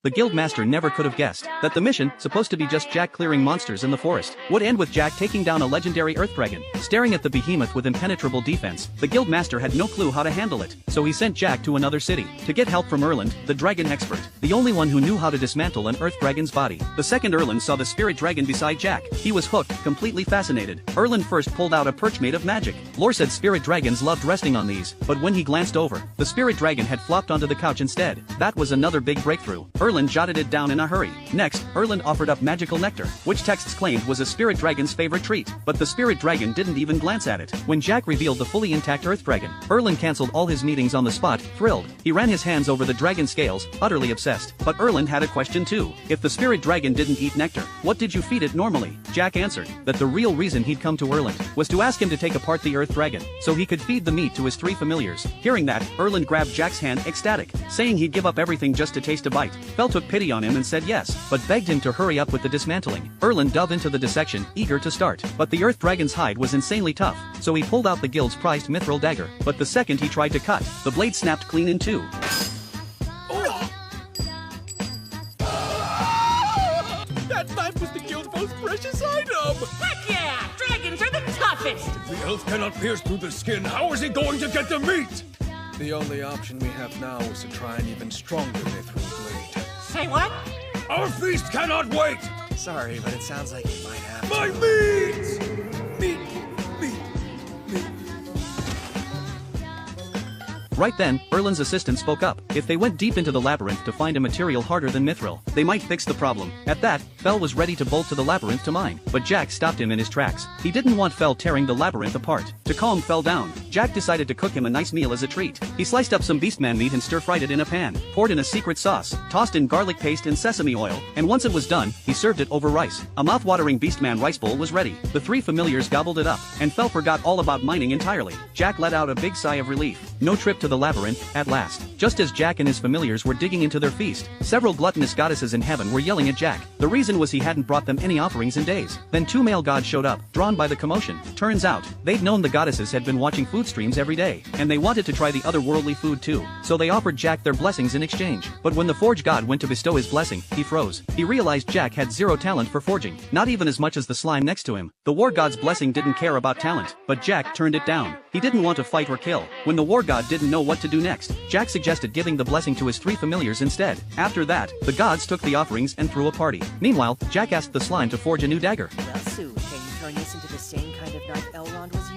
The guildmaster never could have guessed that the mission, supposed to be just Jack clearing monsters in the forest, would end with Jack taking down a legendary earth dragon. Staring at the behemoth with impenetrable defense, the guildmaster had no clue how to handle it, so he sent Jack to another city to get help from Erland, the dragon expert, the only one who knew how to dismantle an earth dragon's body. The second Erland saw the spirit dragon beside Jack. He was hooked, completely fascinated. Erland first pulled out a perch made of magic. Lore said spirit dragons loved resting on these, but when he glanced over, the spirit dragon had flopped onto the couch instead. That was another big breakthrough. Erland jotted it down in a hurry. Next, Erland offered up magical nectar, which texts claimed was a spirit dragon's favorite treat, but the spirit dragon didn't even glance at it. When Jack revealed the fully intact earth dragon, Erland cancelled all his meetings on the spot, thrilled. He ran his hands over the dragon scales, utterly obsessed. But Erland had a question too. If the spirit dragon didn't eat nectar, what did you feed it normally? Jack answered that the real reason he'd come to Erland was to ask him to take apart the earth dragon, so he could feed the meat to his three familiars. Hearing that, Erland grabbed Jack's hand ecstatic, saying he'd give up everything just to taste a bite. Fell took pity on him and said yes, but begged him to hurry up with the dismantling. Erland dove into the dissection, eager to start, but the earth dragon's hide was insanely tough, so he pulled out the guild's prized mithril dagger, but the second he tried to cut, the blade snapped clean in two. That knife was the guild's most precious item! Heck yeah! Dragons are the toughest! The elf cannot pierce through the skin. How is he going to get the meat? The only option we have now is to try an even stronger mithril blade. Say what? Our feast cannot wait! Sorry, but it sounds like you might have to. My meat! Meat! Right then, Erland's assistant spoke up. If they went deep into the labyrinth to find a material harder than mithril, they might fix the problem. At that, Fel was ready to bolt to the labyrinth to mine, but Jack stopped him in his tracks. He didn't want Fel tearing the labyrinth apart. To calm Fel down, Jack decided to cook him a nice meal as a treat. He sliced up some beastman meat and stir-fried it in a pan, poured in a secret sauce, tossed in garlic paste and sesame oil, and once it was done, he served it over rice. A mouth-watering beastman rice bowl was ready. The three familiars gobbled it up, and Fel forgot all about mining entirely. Jack let out a big sigh of relief. No trip to the labyrinth, at last. Just as Jack and his familiars were digging into their feast, several gluttonous goddesses in heaven were yelling at Jack. The reason was he hadn't brought them any offerings in days. Then two male gods showed up, drawn by the commotion. Turns out, they'd known the goddesses had been watching food streams every day, and they wanted to try the otherworldly food too, so they offered Jack their blessings in exchange. But when the forge god went to bestow his blessing, he froze. He realized Jack had zero talent for forging, not even as much as the slime next to him. The war god's blessing didn't care about talent, but Jack turned it down. He didn't want to fight or kill. When the war god didn't know what to do next, Jack suggested giving the blessing to his three familiars instead. After that, the gods took the offerings and threw a party. Meanwhile, Jack asked the slime to forge a new dagger. Well, Sue, can you turn this into the same kind of knife Elrond was